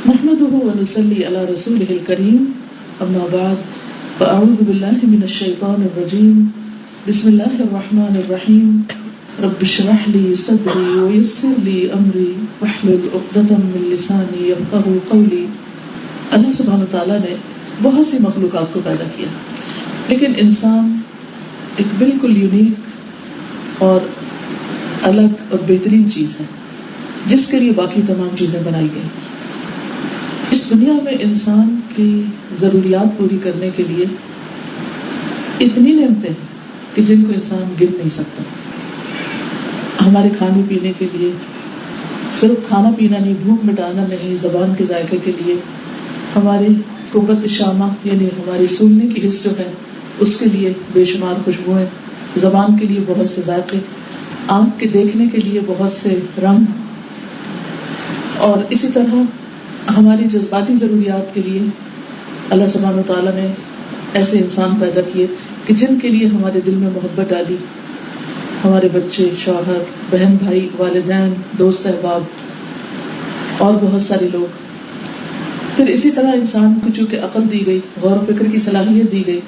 نحمده ونصلي على رسوله الكريم اما بعد فاعوذ بالله من الشيطان الرجيم بسم الله الرحمن الرحيم رب اشرح لي صدري ويسر لي امري واحلل عقدة من لساني يفقهوا قولي. اللہ سبحانہ وتعالیٰ نے بہت سی مخلوقات کو پیدا کیا، لیکن انسان ایک بالکل یونیک اور الگ اور بہترین چیز ہے جس کے لیے باقی تمام چیزیں بنائی گئی. اس دنیا میں انسان کی ضروریات پوری کرنے کے لیے اتنی نعمتیں ہیں کہ جن کو انسان گن نہیں سکتا. ہمارے کھانے پینے کے لیے صرف کھانا پینا نہیں، بھوک مٹانا نہیں، زبان کے ذائقے کے لیے ہماری قوت شامہ یعنی ہماری سونگنے کی حس جو ہے اس کے لیے بے شمار خوشبوئیں، زبان کے لیے بہت سے ذائقے، آنکھ کے دیکھنے کے لیے بہت سے رنگ، اور اسی طرح ہماری جذباتی ضروریات کے لیے اللہ سبحانہ وتعالیٰ نے ایسے انسان پیدا کیے کہ جن کے لیے ہمارے دل میں محبت ڈالی. ہمارے بچے، شوہر، بہن بھائی، والدین، دوست احباب اور بہت سارے لوگ. پھر اسی طرح انسان کو چونکہ عقل دی گئی، غور و فکر کی صلاحیت دی گئی،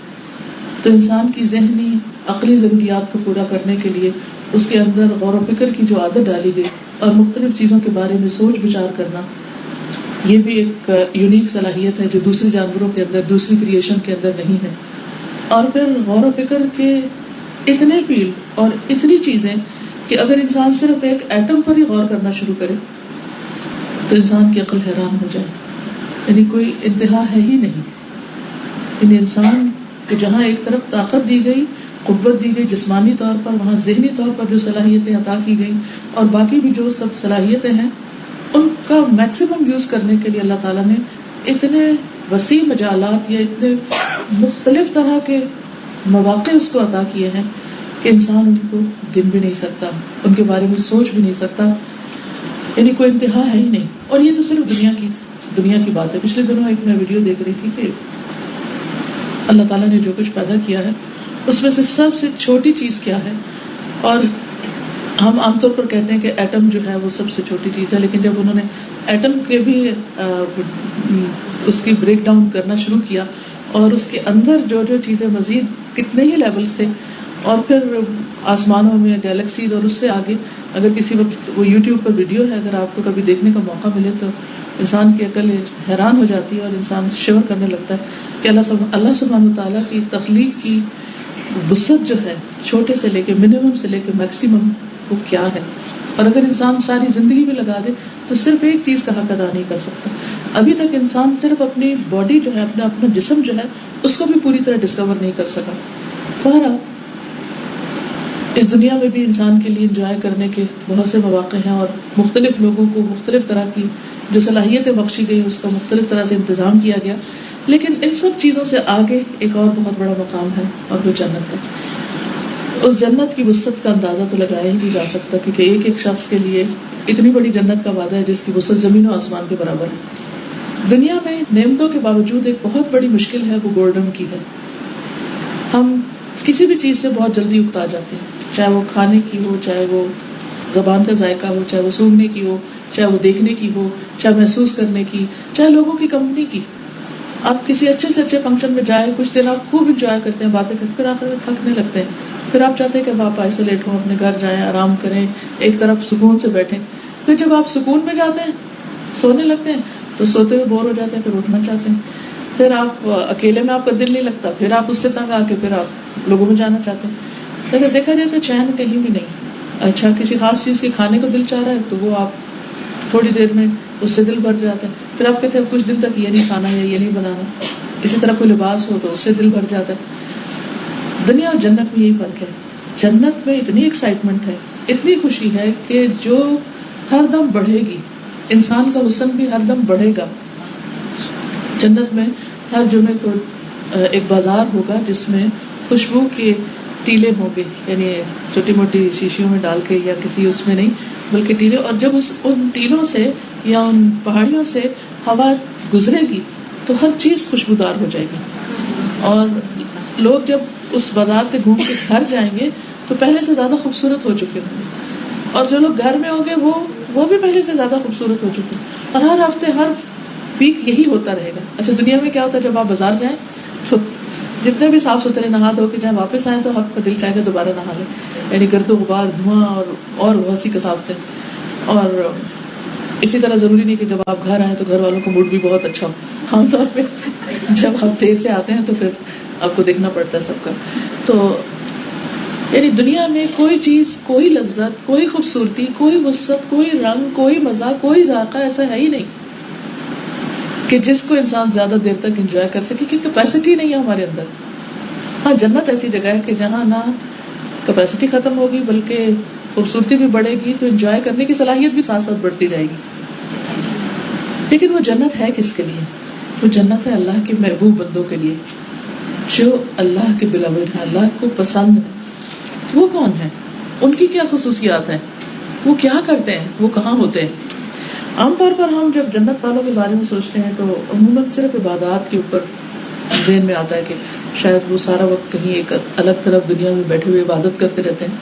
تو انسان کی ذہنی عقلی ضروریات کو پورا کرنے کے لیے اس کے اندر غور و فکر کی جو عادت ڈالی گئی اور مختلف چیزوں کے بارے میں سوچ بچار کرنا، یہ بھی ایک یونیک صلاحیت ہے جو دوسرے جانوروں کے اندر، دوسری کریشن کے اندر نہیں ہے. اور پھر غور و فکر کے اتنے فیلڈ اور اتنی چیزیں کہ اگر انسان صرف ایک ایٹم پر ہی غور کرنا شروع کرے تو انسان کی عقل حیران ہو جائے، یعنی کوئی انتہا ہے ہی نہیں. یعنی انسان کو جہاں ایک طرف طاقت دی گئی، قوت دی گئی جسمانی طور پر، وہاں ذہنی طور پر جو صلاحیتیں عطا کی گئیں اور باقی بھی جو سب صلاحیتیں ہیں ان کا میکسیمم یوز کرنے کے لیے اللہ تعالیٰ نے اتنے وسیع مجالات یا اتنے مختلف طرح کے مواقع اس کو عطا کیے ہیں کہ انسان ان کو گن بھی نہیں سکتا، ان کے بارے میں سوچ بھی نہیں سکتا، یعنی کوئی انتہا ہے ہی نہیں. اور یہ تو صرف دنیا کی بات ہے. پچھلے دنوں ایک میں ویڈیو دیکھ رہی تھی کہ اللہ تعالیٰ نے جو کچھ پیدا کیا ہے اس میں سے سب سے چھوٹی چیز کیا ہے. اور ہم عام طور پر کہتے ہیں کہ ایٹم جو ہے وہ سب سے چھوٹی چیز ہے، لیکن جب انہوں نے ایٹم کے بھی اس کی بریک ڈاؤن کرنا شروع کیا اور اس کے اندر جو جو چیزیں مزید کتنے ہی لیول سے، اور پھر آسمانوں میں گیلیکسیز اور اس سے آگے، اگر کسی وقت وہ یوٹیوب پر ویڈیو ہے، اگر آپ کو کبھی دیکھنے کا موقع ملے تو انسان کی عقل حیران ہو جاتی ہے اور انسان شور کرنے لگتا ہے کہ اللہ سبحانہ وتعالیٰ کی تخلیق کی وسعت جو ہے چھوٹے سے لے کے منیمم سے لے کے میکسیمم وہ کیا ہے. اور اگر انسان ساری زندگی بھی لگا دے تو صرف ایک چیز کا حق ادا نہیں کر سکتا. ابھی تک انسان صرف اپنی باڈی جو ہے، اپنا جسم جو ہے اس کو بھی پوری طرح ڈسکور نہیں کر سکا. بہرحال اس دنیا میں بھی انسان کے لیے انجوائے کرنے کے بہت سے مواقع ہیں اور مختلف لوگوں کو مختلف طرح کی جو صلاحیتیں بخشی گئی اس کا مختلف طرح سے انتظام کیا گیا. لیکن ان سب چیزوں سے آگے ایک اور بہت بڑا مقام ہے اور وہ جنت ہے. اس جنت کی وسعت کا اندازہ تو لگایا ہی نہیں جا سکتا، کیونکہ ایک ایک شخص کے لیے اتنی بڑی جنت کا وعدہ ہے جس کی وسعت زمین و آسمان کے برابر ہے. دنیا میں نعمتوں کے باوجود ایک بہت بڑی مشکل ہے، وہ بورڈم کی ہے. ہم کسی بھی چیز سے بہت جلدی اکتا جاتے ہیں، چاہے وہ کھانے کی ہو، چاہے وہ زبان کا ذائقہ ہو، چاہے وہ سونگھنے کی ہو، چاہے وہ دیکھنے کی ہو، چاہے محسوس کرنے کی، چاہے لوگوں کی کمپنی کی. آپ کسی اچھے سے اچھے فنکشن میں جائیں، کچھ دن آپ خوب انجوائے کرتے ہیں، باتیں کرتے، پھر آخر میں تھکنے لگتے ہیں. پھر آپ چاہتے ہیں کہ آپ آئسولیٹ ہوں، اپنے گھر جائیں، آرام کریں، ایک طرف سکون سے بیٹھیں. پھر جب آپ سکون میں جاتے ہیں، سونے لگتے ہیں تو سوتے ہوئے بور ہو جاتے ہیں، پھر اٹھنا چاہتے ہیں. پھر آپ اکیلے میں آپ کا دل نہیں لگتا، پھر آپ اس سے تنگ آ کے پھر آپ لوگوں میں جانا چاہتے ہیں. اگر دیکھا جائے تو چین کہیں بھی نہیں. اچھا کسی خاص چیز کے کھانے کو دل چاہ رہا ہے تو وہ آپ تھوڑی دیر میں اس سے دل بھر جاتا ہے، پھر آپ کہتے ہیں کچھ دن تک یہ نہیں کھانا یا یہ نہیں بنانا. اسی طرح کوئی لباس ہو تو اس سے دل بھر جاتا ہے. دنیا اور جنت میں یہی فرق ہے. جنت میں اتنی ایکسائٹمنٹ ہے، اتنی خوشی ہے کہ جو ہر دم بڑھے گی. انسان کا حسن بھی ہر دم بڑھے گا. جنت میں ہر جمعے کو ایک بازار ہوگا جس میں خوشبو کے ٹیلے ہوں گے، یعنی چھوٹی موٹی شیشیوں میں ڈال کے یا کسی اس میں نہیں بلکہ ٹیلے. اور جب ان ٹیلوں سے یا ان پہاڑیوں سے ہوا گزرے گی تو ہر چیز خوشبودار ہو جائے گی. اور لوگ جب اس بازار سے گھوم کے گھر جائیں گے تو پہلے سے زیادہ خوبصورت ہو چکے ہوں گے، اور جو لوگ گھر میں ہوں گے وہ بھی پہلے سے زیادہ خوبصورت ہو چکے ہیں. اور ہر ہفتے پیک یہی ہوتا رہے گا. اچھا دنیا میں کیا ہوتا ہے، جب آپ بازار جائیں تو جتنے بھی صاف ستھرے نہا دھو کے جائیں واپس آئیں تو آپ کا دل چاہے گا دوبارہ نہا لیں، یعنی گرد و غبار، دھواں اور بہت سی کثافتیں. اور اسی طرح ضروری نہیں کہ جب آپ گھر آئیں تو گھر والوں کا موڈ بھی بہت اچھا ہو. عام طور پہ جب آپ دیر سے آتے ہیں تو پھر آپ کو دیکھنا پڑتا ہے سب کا. تو یعنی دنیا میں کوئی چیز، کوئی لذت، کوئی خوبصورتی، کوئی وسعت، کوئی رنگ، کوئی مزہ، کوئی ذائقہ ایسا ہے ہی نہیں کہ جس کو انسان زیادہ دیر تک انجوائے کر سکے، کیونکہ کیپیسٹی نہیں ہے ہمارے اندر. ہاں جنت ایسی جگہ ہے کہ جہاں نہ کیپیسٹی ختم ہوگی بلکہ خوبصورتی بھی بڑھے گی، تو انجوائے کرنے کی صلاحیت بھی ساتھ ساتھ بڑھتی جائے گی. لیکن وہ جنت ہے کس کے لیے؟ وہ جنت ہے اللہ کے محبوب بندوں کے لیے جو اللہ کے بلاوڈ ہیں، اللہ کو پسند ہے. وہ کون ہیں؟ ان کی کیا خصوصیات ہیں؟ وہ کیا کرتے ہیں؟ وہ کہاں ہوتے ہیں؟ عام طور پر ہم جب جنت والوں کے بارے میں سوچتے ہیں تو عموماً صرف عبادات کے اوپر ذہن میں آتا ہے کہ شاید وہ سارا وقت کہیں ایک الگ طرف دنیا میں بیٹھے ہوئے عبادت کرتے رہتے ہیں.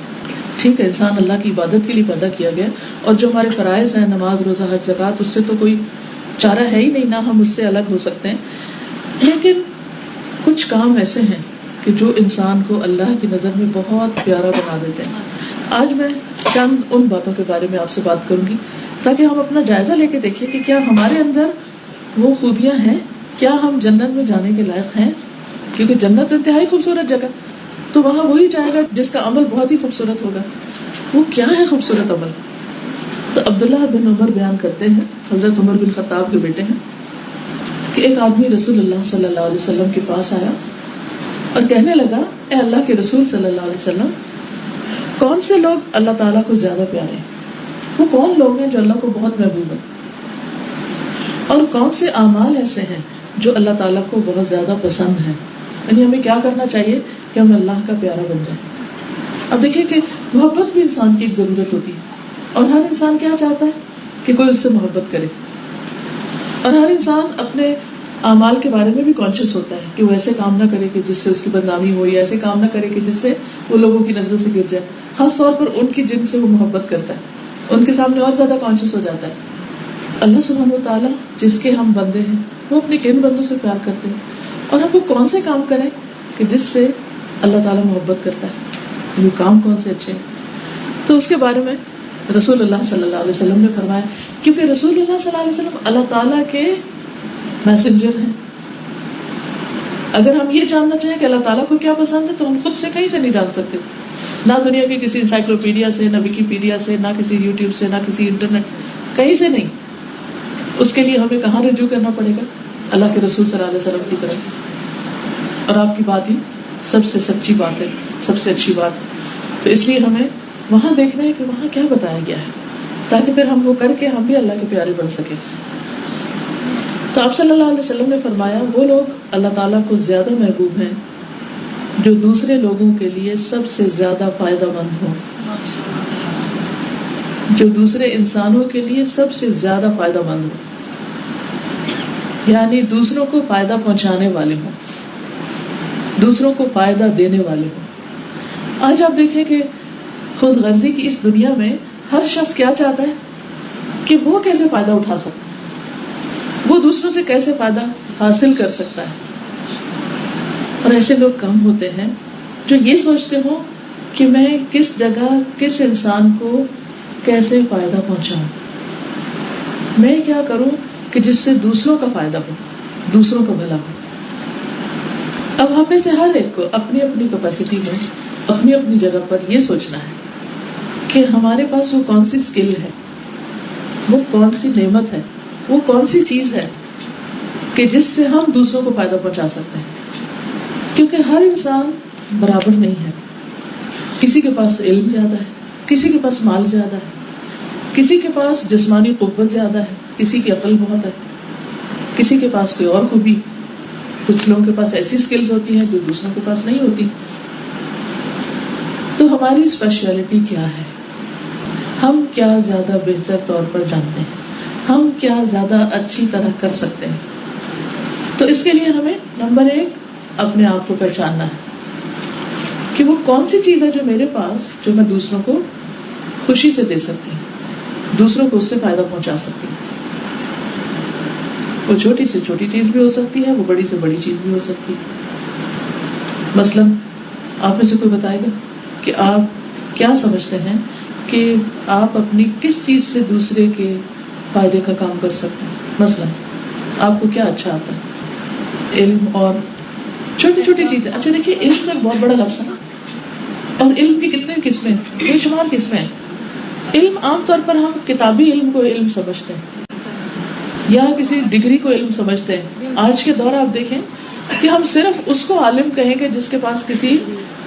ٹھیک ہے، انسان اللہ کی عبادت کے لیے پیدا کیا گیا، اور جو ہمارے فرائض ہیں، نماز، روزہ، حج، زکوٰۃ، اس سے تو کوئی چارہ ہے ہی نہیں، نہ ہم اس سے الگ ہو سکتے ہیں. لیکن کچھ کام ایسے ہیں کہ جو انسان کو اللہ کی نظر میں بہت پیارا بنا دیتے ہیں. آج میں چند ان باتوں کے بارے میں آپ سے بات کروں گی تاکہ ہم اپنا جائزہ لے کے دیکھیں کہ کیا ہمارے اندر وہ خوبیاں ہیں، کیا ہم جنت میں جانے کے لائق ہیں. کیونکہ جنت انتہائی خوبصورت جگہ، تو وہاں وہی جائے گا جس کا عمل بہت ہی خوبصورت ہوگا. وہ کیا ہے خوبصورت عمل؟ تو عبداللہ بن عمر بیان کرتے ہیں، حضرت عمر بن خطاب کے بیٹے ہیں، کہ ایک آدمی رسول اللہ صلی اللہ علیہ وسلم کے پاس آیا اور کہنے لگا، اے اللہ کے رسول صلی اللہ علیہ وسلم، کون سے لوگ اللہ تعالیٰ کو زیادہ پیارے ہیں؟ وہ کون لوگ ہیں جو اللہ کو بہت محبوب ہیں؟ اور کون سے اعمال ایسے ہیں جو اللہ تعالیٰ کو بہت زیادہ پسند ہیں؟ یعنی ہمیں کیا کرنا چاہیے کہ ہم اللہ کا پیارا بن جائیں. اب دیکھیں کہ محبت بھی انسان کی ایک ضرورت ہوتی ہے، اور ہر انسان کیا چاہتا ہے کہ کوئی اس سے محبت کرے. اور ہر انسان اپنے اعمال کے بارے میں بھی کانشیس ہوتا ہے کہ وہ ایسے کام نہ کرے کہ جس سے اس کی بدنامی ہو، یا ایسے کام نہ کرے کہ جس سے وہ لوگوں کی نظروں سے گر جائے. خاص طور پر ان کی جن سے وہ محبت کرتا ہے، ان کے سامنے اور زیادہ کانشیس ہو جاتا ہے. اللہ سبحانہ و تعالیٰ جس کے ہم بندے ہیں، وہ اپنے کن بندوں سے پیار کرتے ہیں، اور ہم وہ کون سے کام کریں کہ جس سے اللہ تعالیٰ محبت کرتا ہے، وہ کام کون سے اچھے ہیں. تو اس کے بارے میں رسول اللہ صلی اللہ علیہ وسلم نے فرمایا، کیونکہ رسول اللہ صلی اللہ علیہ وسلم اللہ تعالیٰ کے میسنجر ہیں. اگر ہم یہ جاننا چاہیں کہ اللہ تعالیٰ کو کیا پسند ہے تو ہم خود سے کہیں سے نہیں جان سکتے، نہ دنیا کی کسی انسائکلوپیڈیا سے، نہ ویکیپیڈیا سے، نہ کسی یوٹیوب سے، نہ کسی انٹرنیٹ، کہیں سے نہیں. اس کے لیے ہمیں کہاں رجوع کرنا پڑے گا؟ اللہ کے رسول صلی اللہ علیہ وسلم کی طرف. اور آپ کی بات ہی سب سے سچی بات ہے، سب سے اچھی بات. تو اس لیے ہمیں وہاں دیکھنا ہے کہ وہاں کیا بتایا گیا ہے، تاکہ پھر ہم وہ کر کے ہم بھی اللہ کے پیارے بن سکیں. تو آپ صلی اللہ علیہ وسلم نے فرمایا، وہ لوگ اللہ تعالیٰ کو زیادہ محبوب ہیں جو دوسرے لوگوں کے لیے سب سے زیادہ فائدہ مند ہوں، جو دوسرے انسانوں کے لیے سب سے زیادہ فائدہ مند ہوں، یعنی دوسروں کو فائدہ پہنچانے والے ہوں، دوسروں کو فائدہ دینے والے ہوں. آج آپ دیکھیں کہ خود غرضی کی اس دنیا میں ہر شخص کیا چاہتا ہے کہ وہ کیسے فائدہ اٹھا سکتا ہے، وہ دوسروں سے کیسے فائدہ حاصل کر سکتا ہے. اور ایسے لوگ کم ہوتے ہیں جو یہ سوچتے ہوں کہ میں کس جگہ کس انسان کو کیسے فائدہ پہنچاؤں، میں کیا کروں کہ جس سے دوسروں کا فائدہ ہو، دوسروں کا بھلا ہو. اب ہم میں سے ہر ایک کو اپنی اپنی کیپیسٹی میں، اپنی اپنی جگہ پر یہ سوچنا ہے کہ ہمارے پاس وہ کون سی سکل ہے، وہ کون سی نعمت ہے، وہ کون سی چیز ہے کہ جس سے ہم دوسروں کو فائدہ پہنچا سکتے ہیں. کیونکہ ہر انسان برابر نہیں ہے. کسی کے پاس علم زیادہ ہے، کسی کے پاس مال زیادہ ہے، کسی کے پاس جسمانی قوت زیادہ ہے، کسی کی عقل بہت ہے، کسی کے پاس کوئی اور خوبی. کچھ لوگوں کے پاس ایسی سکلز ہوتی ہیں جو دوسروں کے پاس نہیں ہوتی. تو ہماری اسپیشلٹی کیا ہے؟ ہم کیا زیادہ بہتر طور پر جانتے ہیں، ہم کیا زیادہ اچھی طرح کر سکتے ہیں. تو اس کے لیے ہمیں نمبر 1 اپنے آپ کو پہچاننا ہے کہ وہ کون سی چیز ہے جو میرے پاس، جو میں دوسروں کو خوشی سے دے سکتی ہوں، دوسروں کو اس سے فائدہ پہنچا سکتی ہوں. وہ چھوٹی سے چھوٹی چیز بھی ہو سکتی ہے، وہ بڑی سے بڑی چیز بھی ہو سکتی ہے۔ مثلا آپ میں سے کوئی بتائے گا کہ آپ کیا سمجھتے ہیں کہ آپ اپنی کس چیز سے دوسرے کے فائدے کا کام کر سکتے ہیں؟ مثلا آپ کو کیا اچھا آتا ہے؟ علم اور چھوٹی چھوٹی چیزیں۔ اچھا دیکھیے، علم تو ایک بہت بڑا لفظ ہے، اور علم کی کتنی قسمیں، بے شمار قسمیں ہیں۔ علم عام طور پر ہم کتابی علم کو علم سمجھتے ہیں یا کسی ڈگری کو علم سمجھتے ہیں۔ آج کے دور آپ دیکھیں کہ ہم صرف اس کو عالم کہیں گے جس کے پاس کسی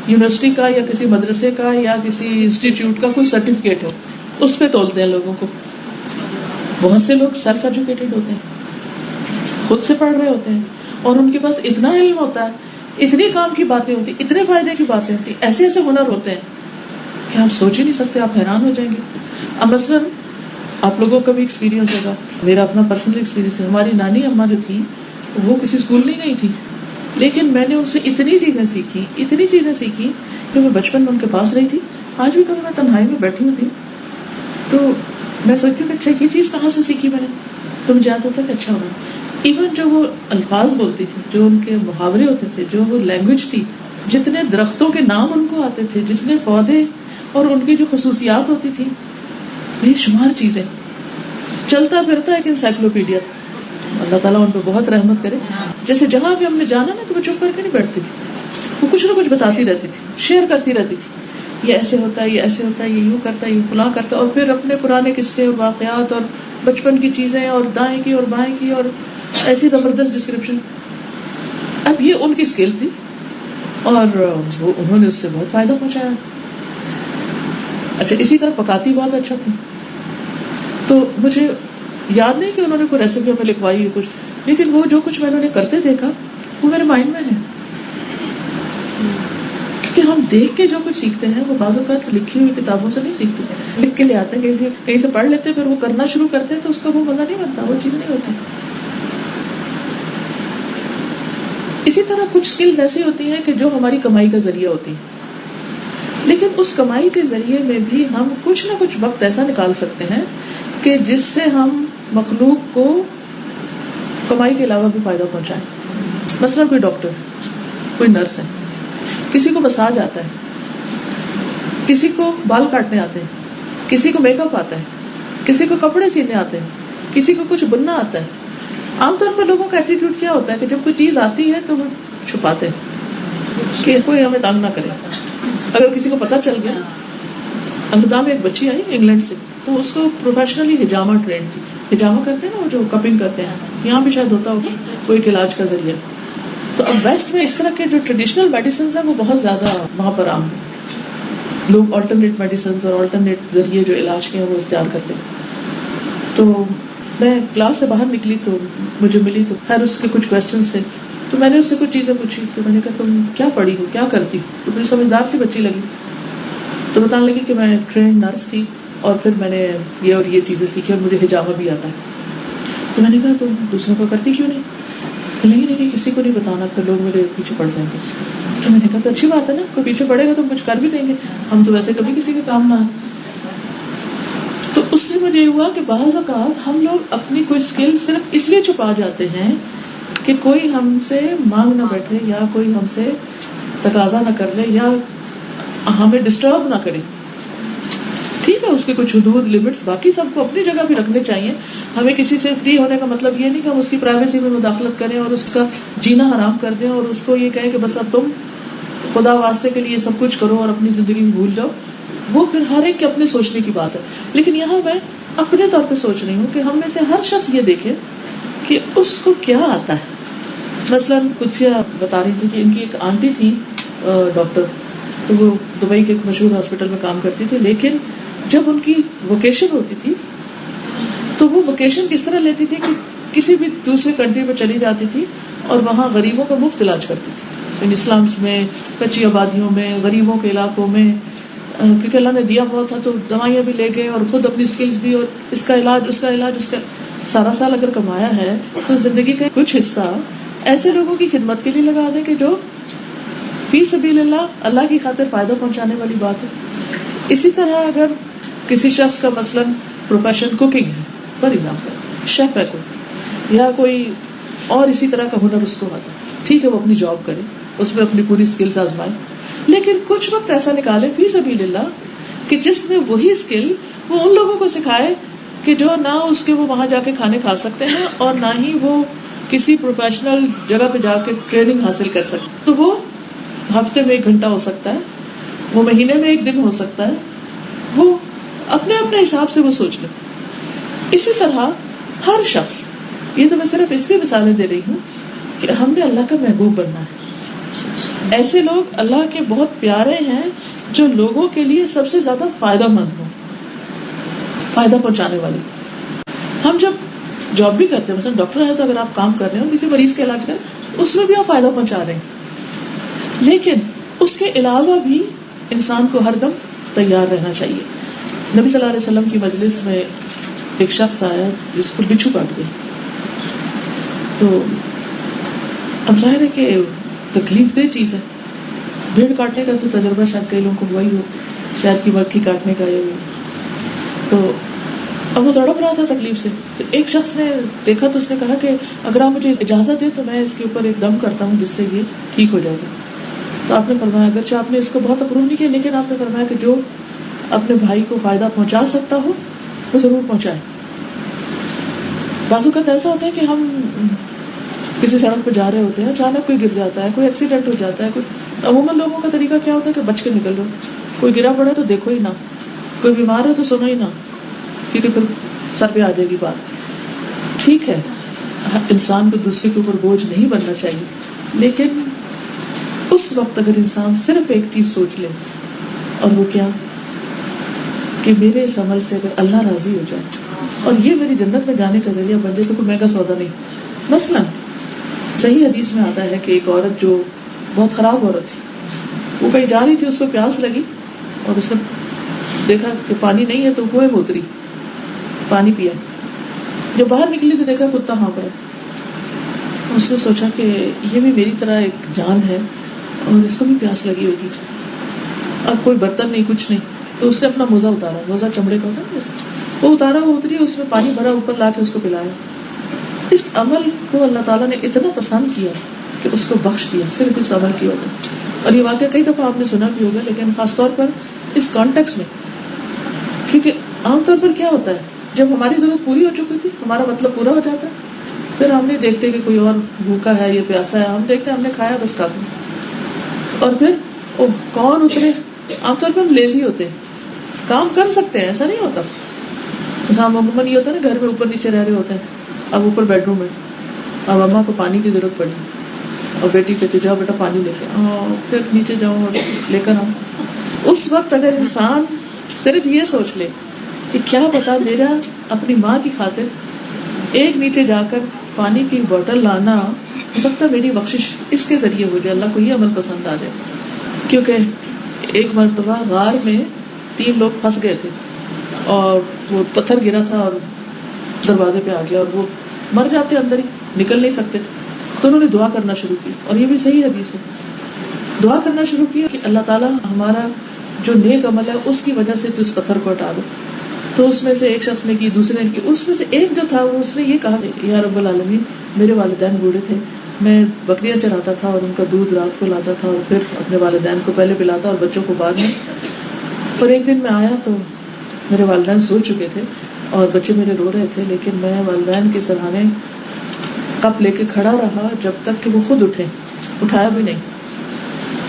یونیورسٹی کا یا کسی مدرسے کا یا کسی انسٹیٹیوٹ کا کوئی سرٹیفکیٹ ہو، اس پہ تولتے ہیں لوگوں کو۔ بہت سے لوگ سیلف ایجوکیٹڈ ہوتے ہیں، خود سے پڑھ رہے ہوتے ہیں، اور ان کے پاس اتنا علم ہوتا ہے، اتنی کام کی باتیں ہوتی، اتنے فائدے کی باتیں ہوتی، ایسے ایسے ہنر ہوتے ہیں کہ آپ سوچ ہی نہیں سکتے، آپ حیران ہو جائیں گے۔ اب مثلاً آپ لوگوں کا بھی ایکسپیرینس ہوگا، میرا اپنا پرسنل ایکسپیرینس ہے۔ ہماری نانی اماں جو تھی وہ کسی اسکول نہیں گئی تھی، لیکن میں نے ان سے اتنی چیزیں سیکھی کہ میں بچپن میں ان کے پاس رہی تھی۔ آج بھی کبھی میں تنہائی میں بیٹھی ہوتی تو میں سوچتی ہوں کہ اچھا یہ چیز کہاں سے سیکھی میں نے، تو مجھے آتا تھا کہ اچھا ہونا۔ ایون جو وہ الفاظ بولتی تھی، جو ان کے محاورے ہوتے تھے، جو وہ لینگویج تھی، جتنے درختوں کے نام ان کو آتے تھے، جتنے پودے اور ان کی جو خصوصیات ہوتی تھی، بے شمار چیزیں۔ چلتا پھرتا ایک انسائکلوپیڈیا تھا۔ اللہ تعالیٰ ان پہ بہت رحمت کرے۔ جیسے جہاں بھی ہم نے جانا نا تو وہ چپ کر کے نہیں بیٹھتی تھی، وہ کچھ نہ کچھ بتاتی رہتی تھی، شیئر کرتی رہتی تھی، یہ ایسے ہوتا ہے، یہ ایسے ہوتا ہے، یہ یوں کرتا ہے، یہ فلاں کرتا ہے، اور پھر اپنے پرانے قصے اور واقعات اور بچپن کی چیزیں اور دائیں کی اور بائیں کی اور ایسی زبردست ڈسکرپشن۔ اب یہ ان کی اسکل تھی اور وہ انہوں نے اس سے بہت فائدہ پہنچایا۔ اچھا اسی طرح پکاتی بہت اچھا تھی، تو مجھے یاد نہیں کہ انہوں نے کوئی ریسیپی ہمیں لکھوائی ہے کچھ، لیکن وہ جو کچھ میں انہوں نے کرتے دیکھا وہ میرے مائنڈ میں ہے، کیونکہ ہم دیکھ کے جو کچھ سیکھتے ہیں وہ بعض اوقات لکھی ہوئی کتابوں سے نہیں سیکھتے، لکھ کے لے آتے ہیں کہیں سے پڑھ لیتے، پھر وہ کرنا شروع کرتے ہیں تو اس کا وہ مزہ نہیں بنتا، وہ چیز نہیں ہوتی۔ اسی طرح کچھ سکلز ایسی ہوتی ہیں کہ جو ہماری کمائی کا ذریعہ ہوتی ہیں، لیکن اس کمائی کے ذریعے میں بھی ہم کچھ نہ کچھ وقت ایسا نکال سکتے ہیں کہ جس سے ہم مخلوق کو کمائی کے علاوہ بھی فائدہ پہنچائیں۔ مثلا کوئی ڈاکٹر ہے، کوئی نرس ہے، کسی کو مساج آتا ہے، کسی کو بال کاٹنے آتے ہیں، کسی کو میک اپ آتا ہے، کسی کو کپڑے سینے آتے ہیں، کسی کو کچھ بننا آتا ہے۔ عام طور پر لوگوں کا ایٹیٹیوڈ کیا ہوتا ہے کہ جب کوئی چیز آتی ہے تو وہ چھپاتے ہیں کہ کوئی ہمیں تنگ نہ کرے۔ اگر کسی کو پتہ چل گیا، امریکہ میں ایک بچی آئی انگلینڈ سے، تو اس کو پروفیشنلی ہجامہ ٹرینڈ تھی، ہجامہ کرتے ہیں نا وہ جو کپنگ کرتے ہیں، یہاں بھی شاید ہوتا ہوگا، وہ ایک علاج کا ذریعہ۔ تو اب ویسٹ میں اس طرح کے جو ٹریڈیشنل میڈیسنز ہیں وہ بہت زیادہ وہاں پر عام ہیں، لوگ آلٹرنیٹ میڈیسنز اور آلٹرنیٹ ذریعے جو علاج کے ہیں وہ اختیار کرتے ہیں۔ تو میں کلاس سے باہر نکلی تو مجھے ملی، تو خیر اس کے کچھ کویسچنز تھے، تو میں نے اس سے کچھ چیزیں پوچھی، تو میں نے کہا تم کیا پڑھی ہو، کیا کرتی ہو؟ تو مجھے سمجھدار سی بچی لگی، تو بتانے لگی کہ میں ٹرینڈ نرس تھی اور پھر میں نے یہ اور یہ چیزیں سیکھی اور مجھے ہجامہ بھی آتا ہے۔ تو میں نے کہا تم دوسروں کو کرتی کیوں نہیں؟ نہیں کسی کو نہیں بتانا، پھر لوگ میرے پیچھے پڑ جائیں گے۔ تو میں نے کہا تو اچھی بات ہے نا، کوئی پیچھے پڑے گا تو کچھ کر بھی دیں گے، ہم تو ویسے کبھی کسی کے کام نہ آئے۔ تو اس سے مجھے ہوا کہ بعض اوقات ہم لوگ اپنی کوئی اسکل صرف اس لیے چھپا جاتے ہیں کہ کوئی ہم سے مانگ نہ بیٹھے یا کوئی ہم سے تقاضا نہ کر لے یا ہمیں ڈسٹرب نہ کرے۔ ٹھیک ہے، اس کے کچھ حدود، لمٹس، باقی سب کو اپنی جگہ بھی رکھنے چاہیے۔ ہمیں کسی سے فری ہونے کا مطلب یہ نہیں کہ ہم اس کی پرائیویسی میں مداخلت کریں اور اس کا جینا حرام کر دیں اور اس کو یہ کہیں کہ بس اب تم خدا واسطے کے لیے سب کچھ کرو اور اپنی زندگی میں بھول جاؤ۔ وہ پھر ہر ایک کے اپنے سوچنے کی بات ہے، لیکن یہاں میں اپنے طور پہ سوچ رہی ہوں کہ ہم میں سے ہر شخص یہ دیکھے کہ اس کو کیا آتا ہے۔ مثلاً قدسیہ بتا رہی تھی کہ ان کی ایک آنٹی تھی ڈاکٹر، تو وہ دبئی کے ایک مشہور ہاسپٹل میں کام کرتی تھی، لیکن جب ان کی ووکیشن ہوتی تھی تو وہ ووکیشن کس طرح لیتی تھی کہ کسی بھی دوسرے کنٹری میں چلی جاتی تھی اور وہاں غریبوں کا مفت علاج کرتی تھی، یعنی اسلام میں کچی آبادیوں میں، غریبوں کے علاقوں میں، کیونکہ اللہ نے دیا بہت تھا تو دوائیاں بھی لے گئے اور خود اپنی سکلز بھی، اور اس کا علاج اس کا علاج، اس کا سارا سال اگر کمایا ہے تو زندگی کا کچھ حصہ ایسے لوگوں کی خدمت کے لیے لگا دیں کہ جو فی سبیل اللہ، اللہ کی خاطر فائدہ پہنچانے والی بات ہے۔ اسی طرح اگر کسی شخص کا مثلاً پروفیشن کوکنگ ہے، فار ایگزامپل شیف ہے کوئی، یا کوئی اور اسی طرح کا ہنر اس کو آتا ہے، ٹھیک ہے وہ اپنی جاب کرے، اس میں اپنی پوری اسکلز آزمائے، لیکن کچھ وقت ایسا نکالے فی سبیل اللہ کہ جس میں وہی اسکل وہ ان لوگوں کو سکھائے کہ جو نہ اس کے وہ وہاں جا کے کھانے کھا سکتے ہیں اور نہ ہی وہ کسی پروفیشنل جگہ پہ جا کے ٹریننگ حاصل کر سکتے. تو وہ ہفتے میں 1 گھنٹہ ہو سکتا ہے، وہ مہینے میں 1 دن ہو سکتا ہے، وہ اپنے اپنے حساب سے وہ سوچ لے. اسی طرح ہر شخص، یہ تو میں صرف اس لیے مثالیں دے رہی ہوں کہ ہم نے اللہ کا محبوب بننا ہے. ایسے لوگ اللہ کے بہت پیارے ہیں جو لوگوں کے لیے سب سے زیادہ فائدہ مند ہوں، فائدہ پہنچانے والے. ہم جب جاب بھی کرتے ہیں، مثلا ڈاکٹر ہے تو اگر آپ کام کر رہے ہو کسی مریض کا علاج کریں، اس میں بھی آپ فائدہ پہنچا رہے ہیں، لیکن اس کے علاوہ بھی انسان کو ہر دم تیار رہنا چاہیے. نبی صلی اللہ علیہ وسلم کی مجلس میں ایک شخص آیا جس کو بچھو کاٹ گئی. تو اب ظاہر ہے کہ تکلیف دہ چیز ہے، بھیڑ کاٹنے کا تو تجربہ شاید کئی لوگوں کو ہوا ہی ہو، شاید کی مکھی کاٹنے کا یہ. تو اب وہ تڑپ رہا تھا تکلیف سے. تو ایک شخص نے دیکھا تو اس نے کہا کہ اگر آپ مجھے اجازت دیں تو میں اس کے اوپر ایک دم کرتا ہوں جس سے یہ ٹھیک ہو جائے گا. تو آپ نے فرمایا، اگرچہ آپ نے اس کو بہت اپروو نہیں کیا، لیکن آپ نے فرمایا کہ جو اپنے بھائی کو فائدہ پہنچا سکتا ہو وہ ضرور پہنچائے. بعض اوقات ایسا ہوتا ہے کہ ہم کسی سڑک پہ جا رہے ہوتے ہیں، اچانک کوئی گر جاتا ہے، کوئی ایکسیڈنٹ ہو جاتا ہے. عموماً لوگوں کا طریقہ کیا ہوتا ہے کہ بچ کے نکل لو، کوئی گرا پڑا تو دیکھو ہی نہ، کوئی بیمار ہے تو سنو ہی نہ، کیونکہ پھر سر پہ آ جائے گی بات. ٹھیک ہے، انسان کو دوسرے کے اوپر بوجھ نہیں بننا چاہیے، لیکن اس وقت اگر انسان صرف ایک چیز سوچ لے، اور وہ کیا کہ میرے اس عمل سے اگر اللہ راضی ہو جائے اور یہ میری جنت میں جانے کا ذریعہ بن جائے تو کوئی مہنگا سودا نہیں. مثلاً صحیح حدیث میں آتا ہے کہ ایک عورت جو بہت خراب عورت تھی، وہ کہیں جا رہی تھی، اس کو پیاس لگی اور اس نے دیکھا کہ پانی نہیں ہے تو کنویں میں اتری، پانی پیا. جب باہر نکلی تو دیکھا کتا ہانپ رہا. اس نے سوچا کہ یہ بھی میری طرح ایک جان ہے اور اس کو بھی پیاس لگی ہوگی. اب کوئی برتن نہیں، کچھ نہیں، تو اس نے اپنا موزہ اتارا، موزہ چمڑے کا ہوتا ہے نا، وہ اتارا، وہ اتری، اس میں پانی بھرا، اوپر لا کے اس کو پلایا. اس عمل کو اللہ تعالیٰ نے اتنا پسند کیا کہ اس کو بخش دیا صرف اس عمل کی وجہ. اور یہ واقعہ کئی دفعہ آپ نے سنا بھی ہوگا، لیکن خاص طور پر اس کانٹیکس میں، کیونکہ عام طور پر کیا ہوتا ہے جب ہماری ضرورت پوری ہو چکی تھی، ہمارا مطلب پورا ہو جاتا ہے، پھر ہم نہیں دیکھتے کہ کوئی اور بھوکا ہے، یہ پیاسا ہے، ہم دیکھتے ہیں ہم نے کھایا بس کافی. اور پھر کون اترے. عام طور پر ہم لیزی ہوتے ہیں، کام کر سکتے ہیں، ایسا نہیں ہوتا. عموماً یہ ہوتا ہے نا، گھر میں اوپر نیچے رہ رہے ہوتے ہیں، اب اوپر بیڈ روم ہے، اب اماں کو پانی کی ضرورت پڑی اور بیٹی کہتے جاؤ بیٹا پانی لے کے، پھر نیچے جاؤ اور لے کر آؤ. اس وقت اگر انسان صرف یہ سوچ لے کہ کیا پتا میرا اپنی ماں کی خاطر ایک نیچے جا کر پانی کی بوٹل لانا ہو سکتا ہے میری بخشش اس کے ذریعے ہو جائے، اللہ کو یہ عمل پسند آ جائے. کیونکہ ایک مرتبہ غار میں 3 لوگ پھنس گئے تھے اور وہ پتھر گرا تھا اور دروازے پہ آ گیا اور وہ مر جاتے اندر ہی، نکل نہیں سکتے تھے. تو انہوں نے دعا کرنا شروع کی، اور یہ بھی صحیح حدیث ہے. دعا کرنا شروع کی کہ اللہ تعالیٰ ہمارا جو نیک عمل ہے اس کی وجہ سے تو اس پتھر کو ہٹا دو. تو اس میں سے ایک شخص نے کی، دوسرے نے کی. اس میں سے ایک جو تھا وہ اس نے یہ کہا، یا رب العالمین میرے والدین بوڑھے تھے، میں بکریاں چراتا تھا اور ان کا دودھ رات کو لاتا تھا اور پھر اپنے والدین کو پہلے پلاتا اور بچوں کو بعد میں. پر ایک دن میں آیا تو میرے والدین سو چکے تھے اور بچے میرے رو رہے تھے، لیکن میں والدین کے سرہانے کپ لے کے کھڑا رہا جب تک کہ وہ خود اٹھے، اٹھایا بھی نہیں.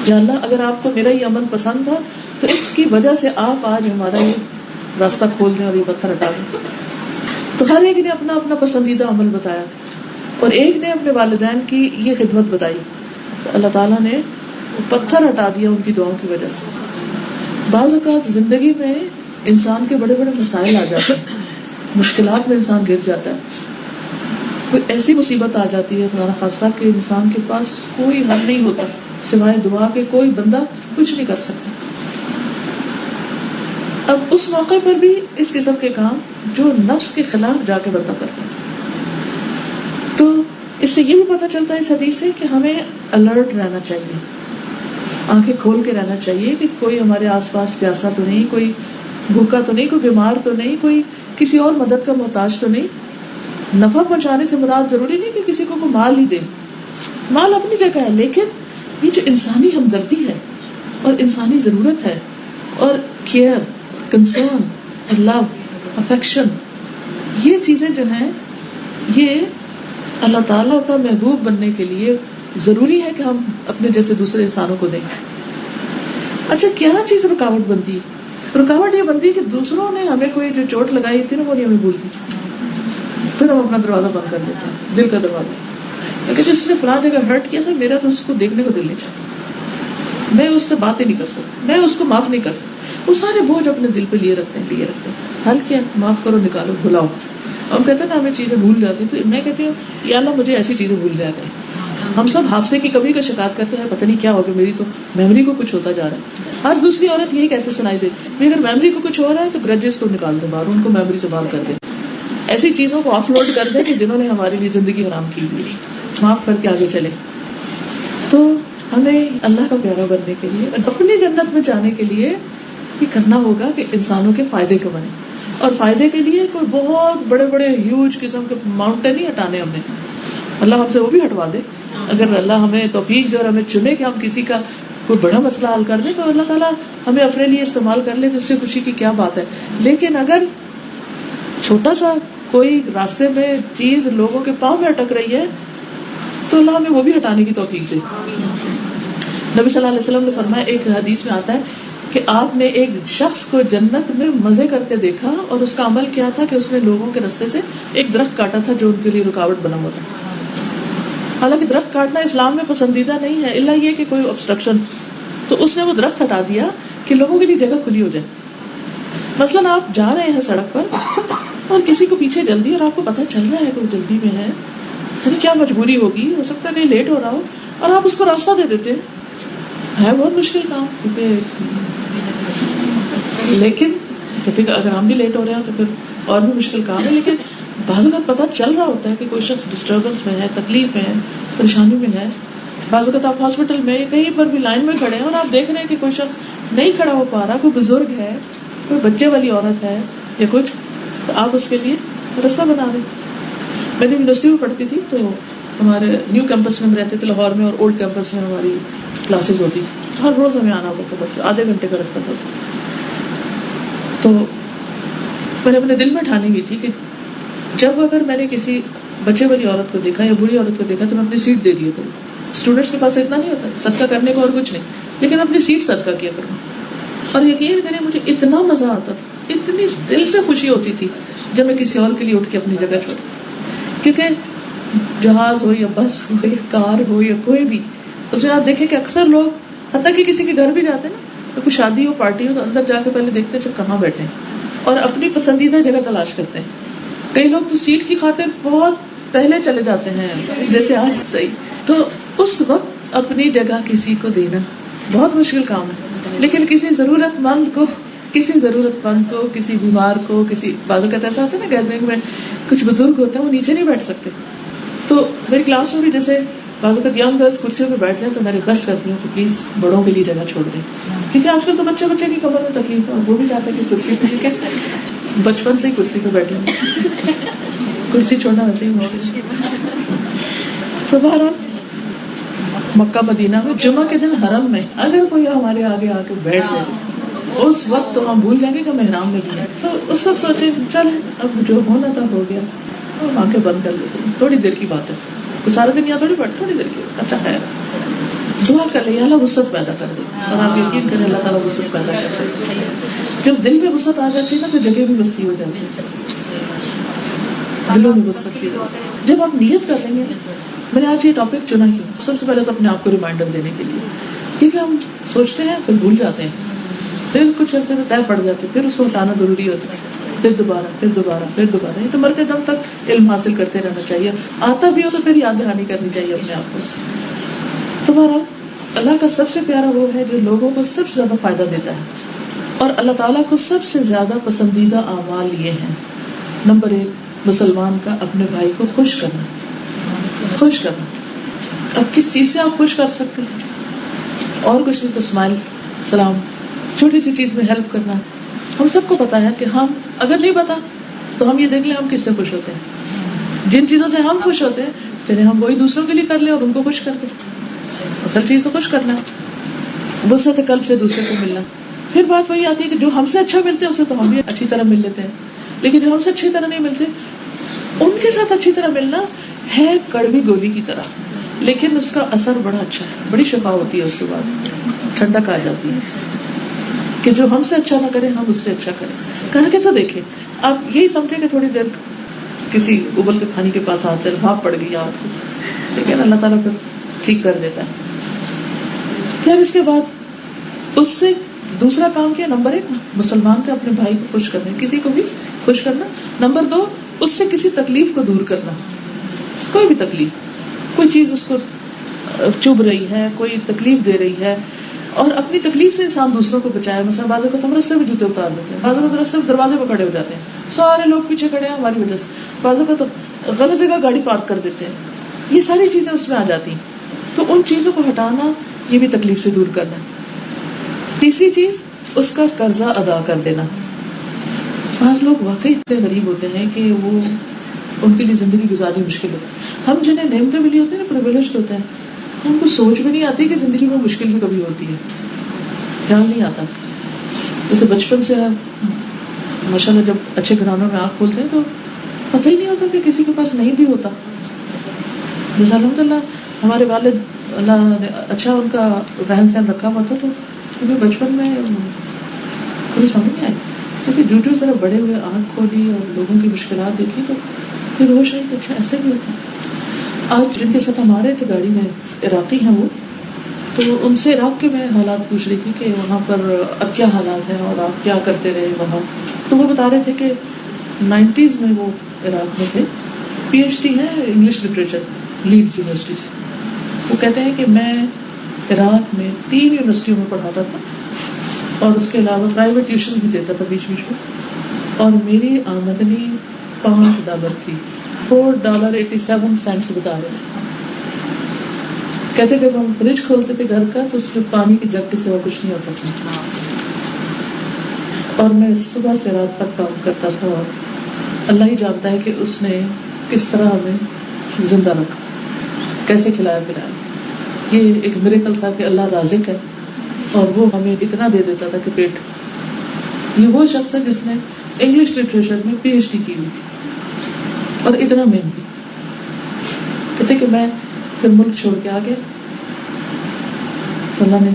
یا اللہ اگر آپ کو میرا یہ عمل پسند تھا تو اس کی وجہ سے آپ آج ہمارا یہ راستہ کھول دیں اور یہ پتھر ہٹا دیں. تو ہر ایک نے اپنا اپنا پسندیدہ عمل بتایا اور ایک نے اپنے والدین کی یہ خدمت بتائی، تو اللہ تعالیٰ نے پتھر ہٹا دیا ان کی دعاؤں کی وجہ سے. بعض اوقات زندگی میں انسان کے بڑے بڑے مسائل آ جاتے ہیں، مشکلات میں انسان گر جاتا ہے، کوئی ایسی مصیبت آ جاتی ہے خدا نخواستہ کہ انسان کے پاس کوئی حل نہیں ہوتا سوائے دعا کے، کوئی بندہ کچھ نہیں کر سکتا. اب اس موقع پر بھی اس قسم کے کام جو نفس کے خلاف جا کے بندہ کرتا ہے. تو اس سے یہ بھی پتہ چلتا ہے اس حدیث سے کہ ہمیں الرٹ رہنا چاہیے، آنکھیں کھول کے رہنا چاہیے کہ کوئی ہمارے آس پاس پیاسا تو نہیں، کوئی بھوکا تو نہیں، کوئی بیمار تو نہیں، کوئی کسی اور مدد کا محتاج تو نہیں. نفع پہنچانے سے مراد ضروری نہیں کہ کسی کو مال ہی دے، مال اپنی جگہ ہے، لیکن یہ جو انسانی ہمدردی ہے اور انسانی ضرورت ہے اور کیئر، کنسرن، لو، افیکشن، یہ چیزیں جو ہیں یہ اللہ تعالیٰ کا محبوب بننے کے لیے ضروری ہے کہ ہم اپنے جیسے دوسرے انسانوں کو دیں. اچھا کیا چیز رکاوٹ بنتی ہے؟ رکاوٹ یہ بنتی ہے کہ دوسروں نے ہمیں کوئی جو چوٹ لگائی تھی نا وہ نہیں ہمیں بھولتی، پھر ہم اپنا دروازہ بند کر دیتے ہیں، دل کا دروازہ، کیونکہ جس نے فلاں جگہ ہرٹ کیا تھا میرا تو اس کو دیکھنے کو دل نہیں چاہتا، میں اس سے باتیں نہیں کر سکتا، میں اس کو معاف نہیں کر سکتا. وہ سارے بوجھ اپنے دل پہ لیے رکھتے ہیں. حل کیا؟ معاف کرو، نکالو، بھلاؤ. ہم کہتے ہیں نا ہمیں چیزیں بھول جاتی، تو میں کہتی ہوں یا اللہ مجھے ایسی چیزیں بھول جایا کریں. ہم سب حادثے کی کبھی کا شکایت کرتے ہیں، پتہ نہیں کیا ہو گیا، میری تو میموری کو کچھ ہوتا جا رہا ہے. ہر دوسری عورت یہی کہتے سنائی دے، اگر میموری کو کچھ ہو رہا ہے تو گرجز کو نکال دیں باہر، ان کو میموری سے باہر کر دیں، ایسی چیزوں کو آف لوڈ کر دیں کہ جنہوں نے ہمارے لیے زندگی حرام کی ہوئی، معاف کر کے آگے چلیں. تو ہمیں اللہ کا پیارا بننے کے لیے، اپنی جنت میں جانے کے لیے یہ کرنا ہوگا کہ انسانوں کے فائدے کو بنے. اور فائدے کے لیے کوئی بہت بڑے بڑے ہیوج قسم کے ماؤنٹین ہی ہٹانے ہم نے، اللہ ہم سے وہ بھی ہٹوا دے. اگر اللہ ہمیں توفیق دے اور ہمیں چنے کہ ہم کسی کا کوئی بڑا مسئلہ حل کر دیں تو اللہ تعالیٰ ہمیں اپنے لیے استعمال کر لے تو اس سے خوشی کی کیا بات ہے. لیکن اگر چھوٹا سا کوئی راستے میں چیز لوگوں کے پاؤں میں اٹک رہی ہے تو اللہ ہمیں وہ بھی ہٹانے کی توفیق دے. نبی صلی اللہ علیہ وسلم نے فرمایا، ایک حدیث میں آتا ہے کہ آپ نے ایک شخص کو جنت میں مزے کرتے دیکھا اور اس کا عمل کیا تھا کہ اس نے لوگوں کے راستے سے ایک درخت کاٹا تھا جو ان کے لیے رکاوٹ بنا ہوا تھا. حالانکہ درخت کاٹنا اسلام میں پسندیدہ نہیں ہے الا یہ کہ کوئی obstruction، تو اس نے وہ درخت ہٹا دیا کہ لوگوں کے لیے جگہ کھلی ہو جائے. مثلاً آپ جا رہے ہیں سڑک پر اور کسی کو پیچھے جلدی، اور آپ کو پتہ چل رہا ہے کہ وہ جلدی میں ہے، یعنی کیا مجبوری ہوگی، ہو سکتا ہے کہیں لیٹ ہو رہا ہو، اور آپ اس کو راستہ دے دیتے ہیں. بہت مشکل کام، کیونکہ لیکن اگر ہم بھی لیٹ ہو رہے ہیں تو پھر اور بھی مشکل کام ہے. لیکن بعض اوقات پتہ چل رہا ہوتا ہے کہ کوئی شخص ڈسٹربنس میں ہے، تکلیف میں ہے، پریشانی میں ہے. بعض اوقات آپ ہاسپٹل میں کہیں پر بھی لائن میں کھڑے ہیں اور آپ دیکھ رہے ہیں کہ کوئی شخص نہیں کھڑا ہو پا رہا، کوئی بزرگ ہے، کوئی بچے والی عورت ہے یا کچھ، تو آپ اس کے لیے راستہ بنا دیں. میں جب یونیورسٹی میں پڑھتی تھی تو ہمارے نیو کیمپس میں ہم رہتے تھے لاہور میں، اور اولڈ کیمپس میں ہماری کلاسز ہوتی تھی. ہر روز ہمیں آنا ہوتا تھا، بس آدھے گھنٹے کا راستہ تھا. تو میں نے اپنے دل میں ٹھانی ہوئی تھی کہ جب اگر میں نے کسی بچے والی عورت کو دیکھا یا بوڑھی عورت کو دیکھا تو میں اپنی سیٹ دے دیا کروں. اسٹوڈنٹس کے پاس اتنا نہیں ہوتا صدقہ کرنے کو اور کچھ نہیں، لیکن اپنی سیٹ صدقہ کیا کروں. اور یقین کریں مجھے اتنا مزہ آتا تھا، اتنی دل سے خوشی ہوتی تھی جب میں کسی اور کے لیے اٹھ کے اپنی جگہ چھوڑتی. کیونکہ جہاز ہو یا بس ہو یا کار ہو یا کوئی بھی، اس میں آپ دیکھیں کہ اکثر لوگ حتیٰ کہ کسی کے گھر بھی جاتے ہیں نا، تو کوئی شادی ہو، پارٹی ہو، تو اندر جا کے پہلے دیکھتے ہیں جب کہاں بیٹھے ہیں اور اپنی پسندیدہ جگہ تلاش کرتے ہیں. کئی لوگ تو سیٹ کی خاطر بہت پہلے چلے جاتے ہیں، جیسے آج صحیح. تو اس وقت اپنی جگہ کسی کو دینا بہت مشکل کام ہے، لیکن کسی ضرورت مند کو، کسی بیمار کو، کسی بعض اوقات ایسا ہوتا ہے نا گیدرنگ میں کچھ بزرگ ہوتے ہیں وہ نیچے نہیں بیٹھ سکتے، تو میری کلاس میں بھی جیسے بعض اوقات ینگ گرلس کرسیوں پہ بیٹھ جائیں تو میں ریکویسٹ کرتی ہوں کہ پلیز بڑوں کے لیے جگہ چھوڑ دیں، کیونکہ آج کل تو بچے کی کمر میں تکلیف ہے اور وہ بھی چاہتے ہیں کہ کرسی پہ، بچپن سے ہی کرسی پہ بیٹھے ہیں، کرسی چھوڑنا ویسے ہی مشکل. تو بہرحال مکہ مدینہ میں جمعہ کے دن حرم میں اگر کوئی ہمارے آگے آ کے بیٹھ جائے اس وقت تو ہم بھول جائیں گے کہ ہم احرام میں بھی ہیں. تو اس وقت سوچیں چلیں اب جو ہونا تھا ہو گیا، آنکھیں بند کر لیتے ہیں، تھوڑی دیر کی بات ہے، کوئی سارے دن یا تھوڑی بیٹھ، تھوڑی دیر کی. اچھا ہے، دعا کر لیں اللہ وسعت پیدا کر دے، اور آپ یقین کریں اللہ تعالیٰ وسعت پیدا کر دے. جب دل میں وسعت آ جاتی ہے نا تو جگہ بھی وسیع ہو جاتی ہے، دلوں میں وسعت کی. جب آپ نیت کر لیں گے، میں نے آج یہ ٹاپک چنا کیوں، سب سے پہلے تو اپنے آپ کو ریمائنڈر دینے کے لیے، کیونکہ ہم سوچتے ہیں پھر بھول جاتے ہیں، پھر کچھ عرصے میں طے پڑ جاتے ہیں، پھر اس کو ہٹانا ضروری ہوتا ہے، پھر دوبارہ. یہ تو مرتے دم تک علم حاصل کرتے رہنا چاہیے، آتا بھی ہو تو پھر یاد دہانی کرنی چاہیے اپنے آپ کو. تو بہرحال اللہ کا سب سے پیارا وہ ہے جو لوگوں کو سب سے زیادہ فائدہ دیتا ہے، اور اللہ تعالیٰ کو سب سے زیادہ پسندیدہ اعمال یہ ہیں. نمبر 1 مسلمان کا اپنے بھائی کو خوش کرنا. اب کس چیز سے آپ خوش کر سکتے ہیں؟ اور کچھ نہیں تو اسمائل، سلام، چھوٹی سی چیز میں ہیلپ کرنا. ہم سب کو پتا ہے کہ ہم اگر نہیں پتا تو ہم یہ دیکھ لیں ہم کس سے خوش ہوتے ہیں. جن چیزوں سے ہم خوش ہوتے ہیں پھر ہم وہی دوسروں کے لیے کر لیں اور ان کو خوش کر دیں. اصل چیز تو خوش کرنا ہے، وسعت قلب سے دوسرے کو ملنا. پھر بات وہی آتی ہے کہ جو ہم سے اچھا ملتے ہیں اسے تو ہم بھی اچھی طرح مل لیتے ہیں، لیکن جو ہم سے اچھی طرح نہیں ملتے ان کے ساتھ اچھی طرح ملنا ہے کڑوی گولی کی طرح، لیکن اس کا اثر بڑا اچھا ہے، بڑی شفا ہوتی ہے، اس کے بعد ٹھنڈک آ جاتی ہے. کہ جو ہم سے اچھا نہ کریں ہم اس سے اچھا کریں. کر کے تو دیکھیں. آپ یہی سمجھیں کہ تھوڑی دیر کسی ابلتے پانی کے پاس ہاتھ سے بھاپ پڑ گئی آپ کو، لیکن اللہ تعالیٰ پھر ٹھیک کر دیتا ہے. پھر اس کے بعد اس سے دوسرا کام کیا؟ نمبر 1 مسلمان کا اپنے بھائی کو خوش کرنا، کسی کو بھی خوش کرنا. نمبر 2 اس سے کسی تکلیف کو دور کرنا. کوئی بھی تکلیف، کوئی چیز اس کو چبھ رہی ہے، کوئی تکلیف دے رہی ہے، اور اپنی تکلیف سے انسان دوسروں کو بچائے. مثلا بعض اوقات ہم رستے میں جوتے اتار لیتے ہیں، بعض اوقات رستے میں دروازے پہ کھڑے ہو جاتے ہیں، سارے لوگ پیچھے کھڑے ہیں ہماری وجہ سے، بعض اوقات غلط جگہ گاڑی پارک کر دیتے ہیں. یہ ساری چیزیں اس میں آ جاتی ہیں. تو ان چیزوں کو ہٹانا، یہ بھی تکلیف سے دور کرنا. تیسری چیز اس کا قرضہ ادا کر دینا. بعض لوگ واقعی اتنے غریب ہوتے ہیں کہ وہ ان کے لیے زندگی گزارنی مشکل ہوتی ہے. ہم جنہیں نعمتیں ملی ہوتی ہیں نا، پریویلیجڈ ہوتے ہیں، ان کو سوچ بھی نہیں آتی کہ زندگی میں مشکل بھی کبھی ہوتی ہے، خیال نہیں آتا. جیسے بچپن سے ماشاءاللہ جب اچھے گھرانوں میں آنکھ کھولتے ہیں تو پتہ ہی نہیں ہوتا کہ کسی کے پاس نہیں بھی ہوتا. جیسے الحمدللہ ہمارے والد اللہ نے اچھا ان کا رہن سہن رکھا ہوا تھا، تو کیونکہ بچپن میں کوئی سمجھ نہیں آئی، کیونکہ جو ذرا بڑے ہوئے آنکھ کھولی اور لوگوں کی مشکلات دیکھی تو پھر ہوش آئی کہ اچھا ایسے بھی ہوتا ہے. آج جن کے ساتھ ہم آ رہے تھے گاڑی میں، عراقی ہیں وہ، تو ان سے عراق کے میں حالات پوچھ رہی تھی کہ وہاں پر اب کیا حالات ہیں اور آپ کیا کرتے رہے وہاں. تو وہ بتا رہے تھے کہ 90s میں وہ عراق میں تھے، PhD ہے انگلش لٹریچر لیڈز یونیورسٹی سے. وہ کہتے ہیں کہ میں عراق میں 3 یونیورسٹیوں میں پڑھاتا تھا اور اس کے علاوہ پرائیویٹ ٹیوشن بھی دیتا تھا بیچ بیچ میں، اور میری آمدنی $5 تھی. $4.87 بتا رہے تھے. کہتے جب ہم فریج کھولتے تھے گھر کا تو اس میں پانی کی جگ کے سوا کچھ نہیں ہوتا تھا، اور میں صبح سے رات تک کام کرتا تھا، اور اللہ ہی جانتا ہے کہ اس نے کس طرح ہمیں زندہ رکھا، کیسے کھلایا پلایا. یہ ایک میریکل تھا کہ اللہ رازق ہے اور وہ ہمیں اتنا دے دیتا تھا کہ پیٹ. یہ وہ شخص ہے جس نے انگلش لٹریچر میں PhD کی ہوئی تھی اور اتنا محنتی. کہتے کہ میں پھر ملک چھوڑ کے آ گیا تو اللہ نے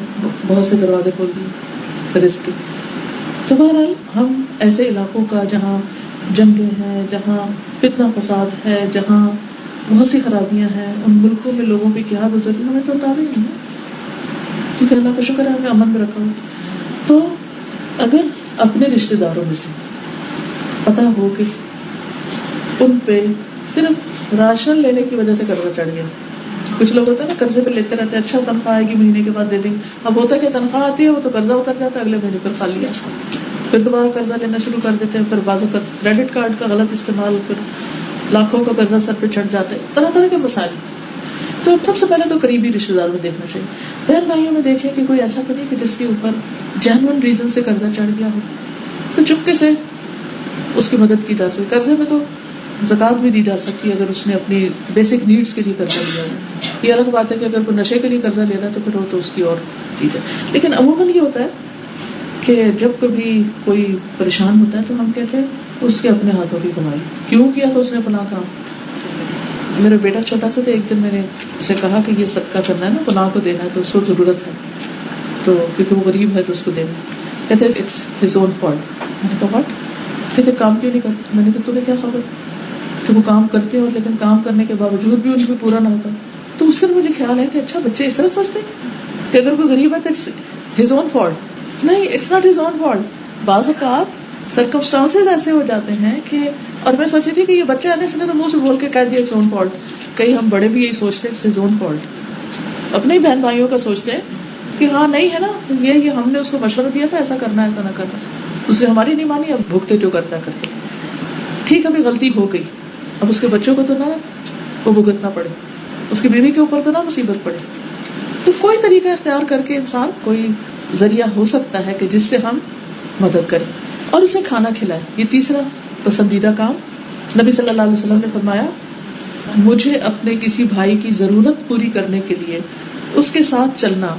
بہت سے دروازے کھول دیے رزق کے. تو بہرحال ہم ایسے علاقوں کا جہاں جنگیں ہیں، جہاں فتنہ فساد ہے، جہاں بہت سی خرابیاں ہیں، ان ملکوں میں لوگوں پہ کیا گزری ہمیں تو بتا رہی ہے، کیونکہ اللہ کا شکر ہے ہمیں امن میں رکھا ہو. تو اگر اپنے رشتہ داروں میں سے پتہ ہو کہ ان پہ صرف راشن لینے کی وجہ سے قرضہ چڑھ گیا. کچھ لوگ ہوتا ہے نا قرضے پہ لیتے رہتے ہیں، اچھا تنخواہ آئے گی مہینے کے بعد دے دیں گے. اب ہوتا ہے کہ تنخواہ آتی ہے وہ تو قرضہ اتر جاتا ہے، اگلے مہینے پر خالی ہے، پھر دوبارہ قرضہ لینا شروع کر دیتے ہیں. پھر بازو کا کریڈٹ کارڈ کا غلط استعمال، پھر لاکھوں کا قرضہ سر پہ چڑھ جاتا ہے. طرح طرح کے مسائل. تو سب سے پہلے تو قریبی رشتہ دار میں دیکھنا چاہیے. بہن بھائیوں میں دیکھیں کہ کوئی ایسا تو نہیں کہ جس کے اوپر جینوئن ریزن سے قرضہ چڑھ گیا ہو، تو چپکے سے اس کی مدد کی جا سکتی. قرضے میں تو زکوٰۃ بھی دی جا سکتی ہے اگر اس نے اپنی بیسک نیڈس کے لیے قرضہ لیا ہے. یہ الگ بات ہے کہ اگر کوئی نشے کے لیے قرضہ لے رہا ہے تو پھر وہ تو اس کی اور چیز ہے. لیکن عموماً یہ ہوتا ہے کہ جب کبھی کوئی پریشان ہوتا ہے تو ہم کہتے ہیں اس کے اپنے ہاتھوں کی کمائی. کیوں کیا تھا اس نے فلاں کام؟ میرا بیٹا چھوٹا سا تھا، ایک دن میں نے اسے کہا کہ یہ صدقہ کرنا ہے نا، فلاں کو دینا ہے تو اس کو ضرورت ہے، تو کیونکہ وہ غریب ہے تو اس کو دینا. کہتے اٹس ہز اون فالٹ. میں نے کہا واٹ؟ کہتے کام کیوں نہیں کرتے؟ میں نے کہا تمہیں کیا خبر کہ وہ کام کرتے ہو لیکن کام کرنے کے باوجود بھی ان کو پورا نہ ہوتا. تو اس دن مجھے خیال ہے کہ اچھا بچے اس طرح سوچتے ہیں کہ اگر کوئی غریب ہے تو اٹس ہز اون فالٹ. نہیں، it's not his own fault. بعض اوقات سرکمسٹانسز ایسے ہو جاتے ہیں کہ، اور میں سوچی تھی کہ یہ بچہ ہے نا، اس نے تو منہ سے بول کے کہہ دیا اٹس اون فالٹ. کئی ہم بڑے بھی یہی سوچتے ہیں اٹس ہز اون فالٹ. اپنے ہی بہن بھائیوں کا سوچتے ہیں کہ ہاں نہیں ہے نا، یہ ہم نے اس کو مشورہ دیا تھا ایسا کرنا ایسا نہ کرنا، اس نے ہماری نہیں مانی، اب بھگتے جو کرتا کرتے. ٹھیک ابھی غلطی ہو گئی، اب اس کے بچوں کو تو نہ وہ بھگتنا پڑے، اس کی بیوی کے اوپر تو نہ مصیبت پڑے. تو کوئی طریقہ اختیار کر کے انسان کوئی ذریعہ ہو سکتا ہے کہ جس سے ہم مدد کریں اور اسے کھانا کھلائیں. یہ تیسرا پسندیدہ کام. نبی صلی اللہ علیہ وسلم نے فرمایا مجھے اپنے کسی بھائی کی ضرورت پوری کرنے کے لیے اس کے ساتھ چلنا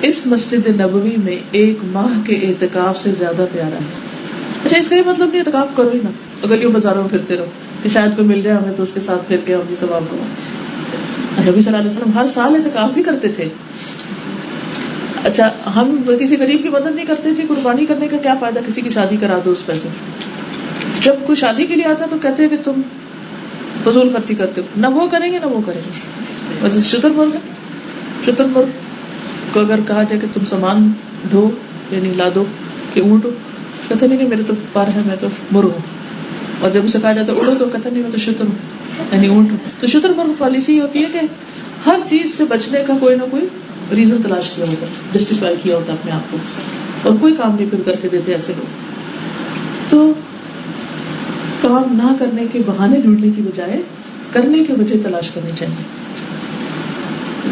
اس مسجد نبوی میں 1 ماہ کے اعتکاف سے زیادہ پیارا ہے. اچھا اس کا یہ مطلب نہیں اعتکاف کرو ہی نا, گلیوں بازاروں میں پھرتے رہو کہ شاید کوئی مل جائے ہمیں تو اس کے ساتھ پھر کے ہم بھی ثواب کو. نبی صلی اللہ علیہ وسلم ہر سال اعتکاف بھی کرتے تھے. اچھا ہم کسی غریب کی مدد نہیں کرتے تھے, قربانی کرنے کا کیا فائدہ, کسی کی شادی کرا دو اس پیسے. جب کوئی شادی کے لیے آتا تو کہتے ہیں کہ تم فضول خرچی کرتے ہو, نہ وہ کریں گے نہ وہ کریں گے. شتر مرغ کو اگر کہا جائے کہ تم سامان ڈھو یعنی لا دو کہ اونٹ ہو, کہتے نہیں کہ میرے تو پر ہے میں تو مرغ ہوں. اور جب اسے کہا جاتا ہے اڑو تو کہتا نہیں میں تو شتر ہوں یعنی اونٹ ہوں. تو شتر مرغ پالیسی یہ ہوتی ہے کہ ہر چیز سے بچنے کا کوئی نہ کوئی ریزن تلاش کیا ہوتا ہے, جسٹیفائی کیا ہوتا ہے اپنے آپ کو, اور کوئی کام نہیں پھر کر کے دیتے ایسے لوگ. تو کام نہ کرنے کے بہانے ڈھونڈنے کی بجائے کرنے کی وجہ تلاش کرنی چاہیے.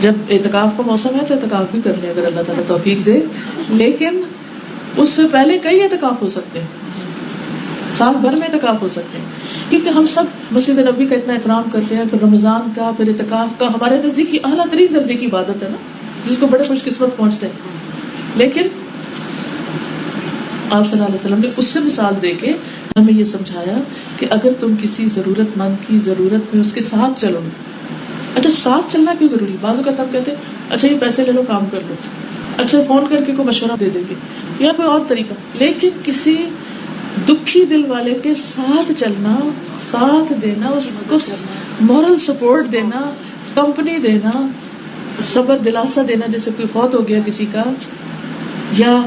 جب اعتکاف کا موسم ہے تو اعتکاف بھی کر لیں اگر اللہ تعالیٰ توفیق دے, لیکن اس سے پہلے کئی اعتکاف ہو سکتے ہیں, سال بھر میں اعتکاف ہو سکتے ہیں, کیونکہ ہم سب مسجد نبی کا اتنا احترام کرتے ہیں, پھر رمضان کا, پھر اعتکاف کا, ہمارے نزدیک یہ اعلیٰ ترین درجے کی عبادت ہے نا, جس کو بڑے خوش قسمت پہنچتے ہیں. لیکن آپ صلی اللہ علیہ وسلم نے اس سے مثال دے کے ہمیں یہ سمجھایا کہ اگر تم کسی ضرورت مند کی ضرورت میں اس کے ساتھ چلو. اچھا ساتھ چلنا کیوں ضروری؟ بعض اوقات ہم کہتے ہیں اچھا یہ پیسے لے لو کام کر لو, اچھا فون کر کے کوئی مشورہ دے دیں گے یا کوئی اور طریقہ, لیکن کسی دکھی دل والے کے ساتھ چلنا, ساتھ دینا, اس کو مورل سپورٹ دینا, کمپنی دینا, صبر دلاسا دینا, جیسے کوئی فوت ہو گیا کسی کا, یا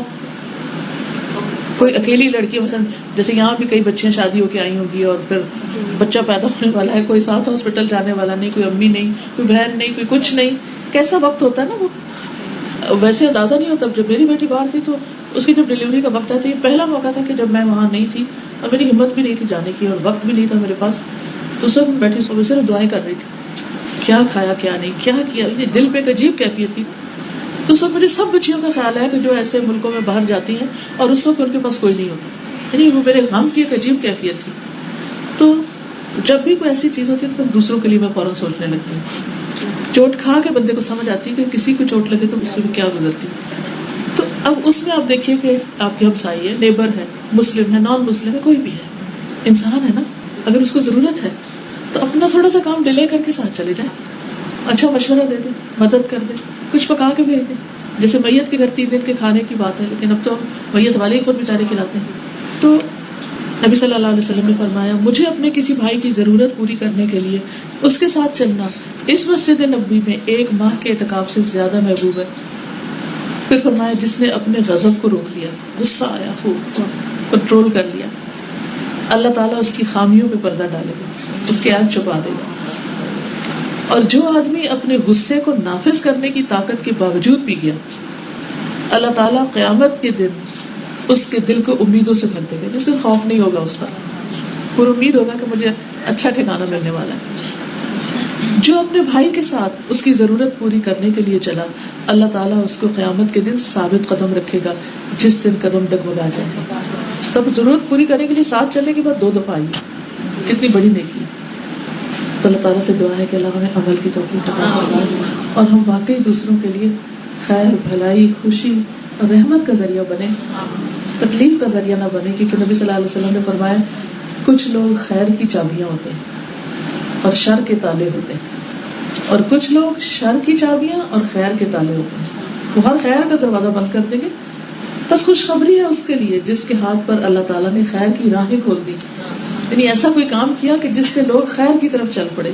کوئی اکیلی لڑکی مثلا جیسے یہاں بھی کئی بچیاں شادی ہو کے آئی ہوگی اور پھر بچہ پیدا ہونے والا ہے, کوئی ساتھ ہاسپٹل جانے والا نہیں, کوئی امی نہیں, کوئی بہن نہیں, کوئی کچھ نہیں. کیسا وقت ہوتا ہے نا وہ, ویسے اندازہ نہیں ہوتا. جب میری بیٹی باہر تھی تو اس کی جب ڈلیوری کا وقت آیا تھا, یہ پہلا موقع تھا کہ جب میں وہاں نہیں تھی اور میری ہمت بھی نہیں تھی جانے کی اور وقت بھی نہیں تھا میرے پاس, تو سب بیٹھی صبح سے دعائیں کر رہی تھی, کیا کھایا کیا نہیں, کیا کیا, دل پہ ایک عجیب کیفیت تھی. تو سب مجھے سب بچیوں کا خیال ہے کہ جو ایسے ملکوں میں باہر جاتی ہیں اور اس وقت ان کے پاس کوئی نہیں ہوتا, یعنی وہ میرے غم کی ایک عجیب کیفیت تھی. تو جب بھی کوئی ایسی چیز ہوتی ہے تو دوسروں کے لیے میں فوراً سوچنے لگتی ہوں. چوٹ کھا کے بندے کو سمجھ آتی ہے کہ کسی کو چوٹ لگے تو اس سے بھی کیا گزرتی. تو اب اس میں آپ دیکھیے کہ آپ کی ہمسائی ہے, نیبر ہے, مسلم ہے, نان مسلم ہے, کوئی بھی ہے, انسان ہے نا, اگر اس کو ضرورت ہے تو اپنا تھوڑا سا کام ڈیلے کر کے ساتھ چلے جائیں, اچھا مشورہ دے دیں, مدد کر دیں, کچھ پکا کے بھیج دیں. جیسے میت کے گھر 3 دن کے کھانے کی بات ہے, لیکن اب تو ہم میت والے ہی خود بیچارے کھلاتے ہیں. تو نبی صلی اللہ علیہ وسلم نے فرمایا مجھے اپنے کسی بھائی کی ضرورت پوری کرنے کے لیے اس کے ساتھ چلنا اس مسجد نبوی میں 1 ماہ کے اعتکاف سے زیادہ محبوب ہے. پھر فرمایا جس نے اپنے غضب کو روک لیا, غصہ آیا خوب کنٹرول کر لیا, اللہ تعالیٰ اس کی خامیوں پہ پردہ ڈالے گا, اس کے عیب چھپا دے گا. اور جو آدمی اپنے غصے کو نافذ کرنے کی طاقت کے باوجود پی گیا, اللہ تعالیٰ قیامت کے دن اس کے دل کو امیدوں سے بھر دے گا, جس سے خوف نہیں ہوگا اس پر, پر امید ہوگا کہ مجھے اچھا ٹھکانہ ملنے والا ہے. جو اپنے بھائی کے ساتھ اس کی ضرورت پوری کرنے کے لیے چلا, اللہ تعالیٰ اس کو قیامت کے دن ثابت قدم رکھے گا, جس دن قدم ڈگمگا جائے گا. تب ضرورت پوری کرنے کے لیے ساتھ چلنے کے بعد 2 دفعہ آئی, کتنی بڑی نیکی. تو اللہ تعالیٰ سے دعا ہے کہ اللہ ہمیں عمل کی توفیق عطا فرمائے اور ہم واقعی دوسروں کے لیے خیر, بھلائی, خوشی اور رحمت کا ذریعہ بنے, تکلیف کا ذریعہ نہ بنے. کیونکہ نبی صلی اللہ علیہ وسلم نے فرمایا کچھ لوگ خیر کی چابیاں ہوتے ہیں اور شر کے تالے ہوتے ہیں, اور کچھ لوگ شر کی چابیاں اور خیر کے تالے ہوتے ہیں. وہ ہر خیر کا دروازہ بند کر دیں گے. بس خوشخبری ہے اس کے لیے جس کے ہاتھ پر اللہ تعالیٰ نے خیر کی راہیں کھول دی, یعنی ایسا کوئی کام کیا کہ جس سے لوگ خیر کی طرف چل پڑے.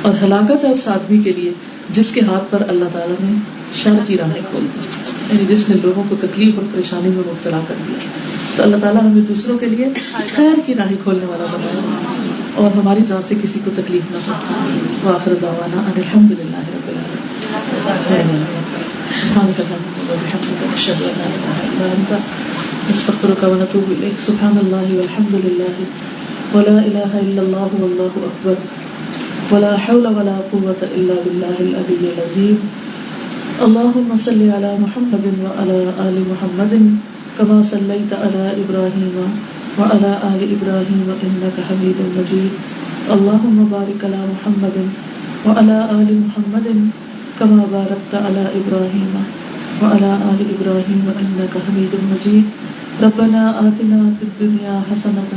اور ہلاکت ہے اس آدمی کے لیے جس کے ہاتھ پر اللہ تعالیٰ نے شر کی راہیں کھول دی, یعنی جس نے لوگوں کو تکلیف اور پریشانی میں مبتلا کر دیا. تو اللہ تعالیٰ ہمیں دوسروں کے لیے خیر کی راہیں کھولنے والا بنائے اور ہماری ذات سے کسی کو تکلیف نہ ہو. وآخر دعوانا ان الحمد للہ رب العالمین. سبحانك اللهم وبحمدك نشهد ان لا اله الا انت نستغفرك ونتوب اليك. سبحان الله والحمد لله ولا اله الا الله والله اكبر ولا حول ولا قوة الا بالله العلي العظيم. اللهم صل على محمد وعلى آل محمد كما صليت على إبراهيم وعلى آل إبراهيم إنك حميد مجيد. اللهم بارك على محمد وعلى آل محمد كما باركت على إبراهيم وعلى آل إبراهيم إنك حميد مجيد ربنا آتنا في الدنيا حسنة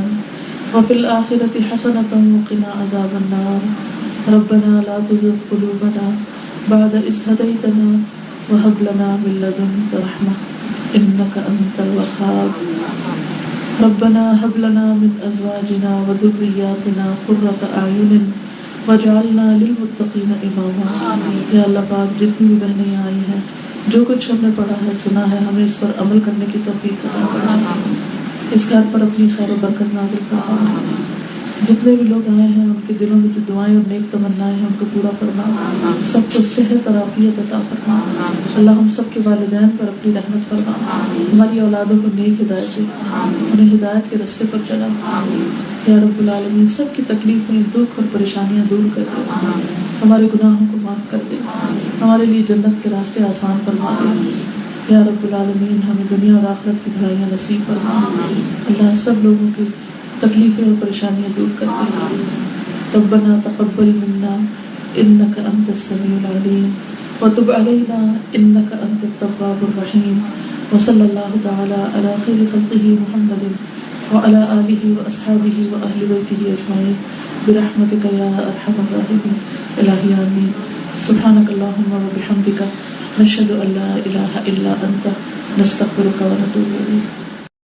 وفي الآخرة حسنة وقنا عذاب النار ربنا لا تزغ قلوبنا بعد إذ هديتنا وهب لنا من لدنك رحمة إنك أنت الوهاب ربنا هب لنا من أزواجنا وذرياتنا قرة أعين وجعلنا للمتقین اماما. یا اللہ پاک جتنی بھی بہنیں آئی ہیں جو کچھ ہم نے پڑھا ہے سنا ہے ہمیں اس پر عمل کرنے کی توفیق عطا فرما. اس گھر پر اپنی خیر و برکت نازل فرما. جتنے بھی لوگ آئے ہیں ان کے دلوں میں جو دعائیں اور نیک تمنائیں ہیں ان کو پورا فرما. سب کو صحت اور عافیت عطا فرما. اللہ ہم سب کے والدین پر اپنی رحمت فرما. ہماری اولادوں کو نیک ہدایت دے, انہیں ہدایت کے راستے پر چلا. یا رب العالمین سب کی تکلیفیں دکھ اور پریشانیاں دور کر دے. ہمارے گناہوں کو معاف کر دے. ہمارے لیے جنت کے راستے آسان فرما دے. یا رب العالمین ہمیں دنیا اور آخرت کی بھلائیاں نصیب فرما. اللہ سب لوگوں کی تکلیفیں اور پریشانیاں دور کرتے ہیں. ربنا تقبل منا انك انت السميع العليم وتب علينا انك انت التواب الرحيم وصلى الله تعالى على خير خلقه محمد وعلى آله واصحابه واهل بيته اجمعين برحمتك يا ارحم الراحمين. الہی آمین. سبحانك اللهم وبحمدك نشهد ان لا اله الا انت نستغفرك ونتوب اليك.